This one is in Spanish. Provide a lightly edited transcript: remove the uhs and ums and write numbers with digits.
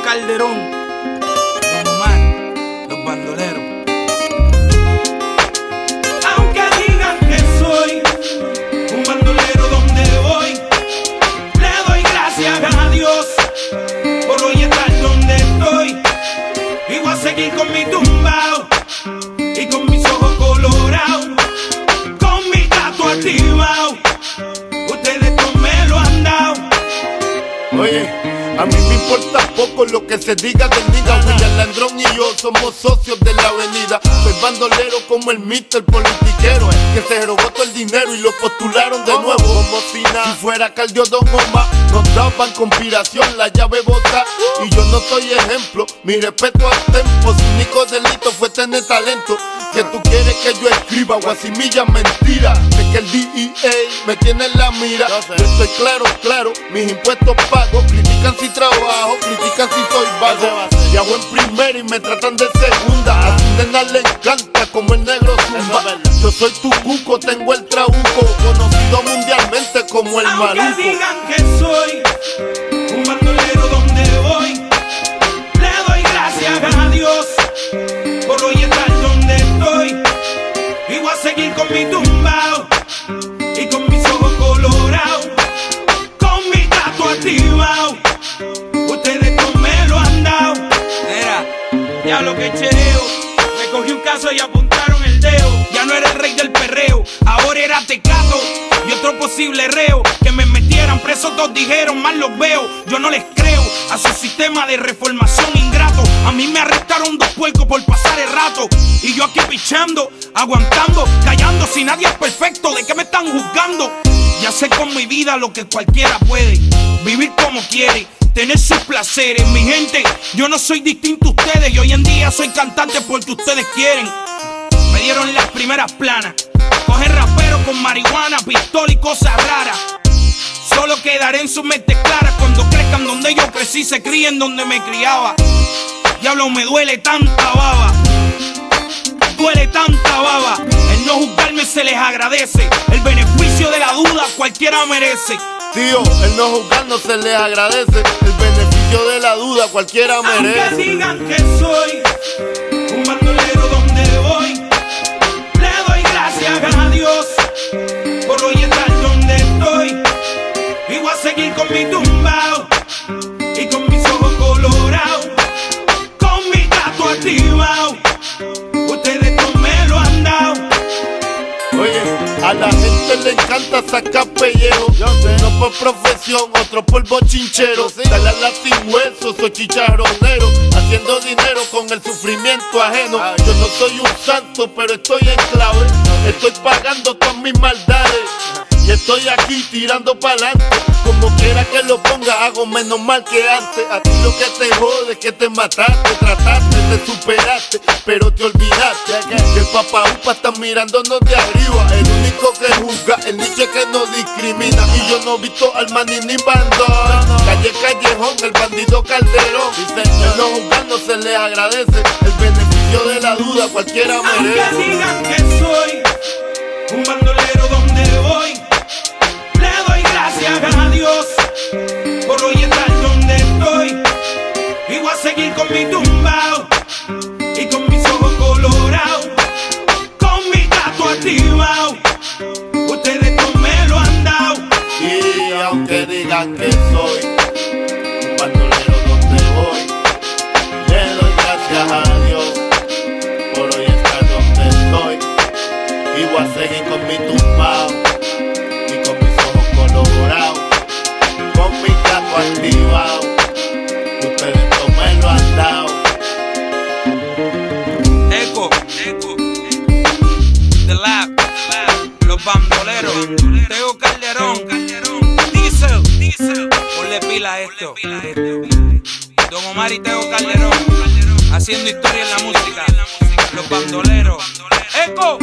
Teo Calderón, Don Omar, Los Bandoleros. Aunque digan que soy un bandolero donde voy, le doy gracias a Dios por hoy estar donde estoy. Y voy a seguir con mi tumbao y con mis ojos colorados, con mi gato activado. Ustedes no me lo han dado. Oye, a mí me importa poco lo que se diga del nigga. William Landrón y yo somos socios de la avenida. Soy bandolero como el Mr. Politiquero, que se robó todo el dinero y lo postularon de nuevo. Como si fuera Caldio Don Omar, nos daban conspiración, la llave bota. Y yo no soy ejemplo, mi respeto al tempo. Su único delito fue tener talento. Que tú quieres que yo escriba guasimilla mentira. De que el DEA me tiene en la mira. Yo estoy claro, mis impuestos pago. Critican si trabajo, critican si soy vago. Viajo en primera y me tratan de segunda. A su nena le encanta como el negro zumba. Yo soy tu cuco, tengo el trabuco, conocido mundialmente como el maluco. Aunque digan que soy un bandolero donde voy, le doy gracias a Dios por hoy estar donde estoy. Y voy a seguir con mi tumbao y con mis ojos colorados, con mi gato activado. Ustedes no me lo han dado. Era, ya lo que chereo. Me cogí un caso y apuntaron el dedo. Ya no era el rey del perreo, ahora era Tecato y otro posible reo. Que me metieran preso, todos dijeron, mal los veo. Yo no les creo a su sistema de reformación ingrato. A mí me arrestaron 2 puercos por pasar el rato. Y yo aquí pichando, aguantando, callando. Si nadie es perfecto, ¿de qué me están juzgando? Ya sé con mi vida lo que cualquiera puede. Vivir como quiere, tener sus placeres. Mi gente, yo no soy distinto a ustedes. Y hoy en día soy cantante porque ustedes quieren. Me dieron las primeras planas. Cogen raperos con marihuana, pistola y cosas raras. Solo quedaré en sus mentes claras cuando crezcan donde yo crecí, se críen donde me criaba. Diablo, me duele tanta baba. Duele tanta baba. El no juzgarme se les agradece. El beneficio de la duda cualquiera merece. Tío, el no juzgarnos se les agradece. El beneficio de la duda cualquiera merece. Aunque digan que soy un bandolero donde voy, le doy gracias a Dios por hoy estar donde estoy. Y voy a seguir con mi tumbao y con mis ojos colorados, con mi gato activado. Ustedes no me lo han dado. Oye, a la gente le encanta sacar pellejo. Uno por profesión, otro por bochinchero. Dale a la sin hueso, soy chicharronero. Haciendo dinero con el sufrimiento ajeno. Yo no soy un santo, pero estoy en clave. Estoy pagando todas mis maldades. Y estoy aquí tirando pa'lante. Como quiera que lo ponga, hago menos mal que antes. A ti lo que te jode es que te mataste. Trataste, te superaste, pero te olvidaste que el papá upa está mirándonos de arriba. El único que juzga, el niche que no discrimina. Y yo no he visto al maní ni bandón. Calle Callejón, el bandido Calderón. Dice, el no juzgando se le agradece. El beneficio de la duda cualquiera merece. Aunque digan que soy un bandolero donde voy, le doy gracias a Dios por hoy estar donde estoy. Y voy a seguir con mi tumbao y con mis ojos colorados, con mi gato activado. Ustedes no me lo han dado. Y aunque digan que soy un bandolero donde voy, le doy gracias a Dios por hoy estar donde estoy. Y voy a seguir con mi tumbao y con mis ojos colorados, con mi gato activado. Ustedes no me lo han dado. Eco, The Lab, Los Bandoleros, Teo Calderón, Diesel, ponle pila a esto. Don Omar y Teo Calderón, haciendo historia en la música. Los Bandoleros. Eco.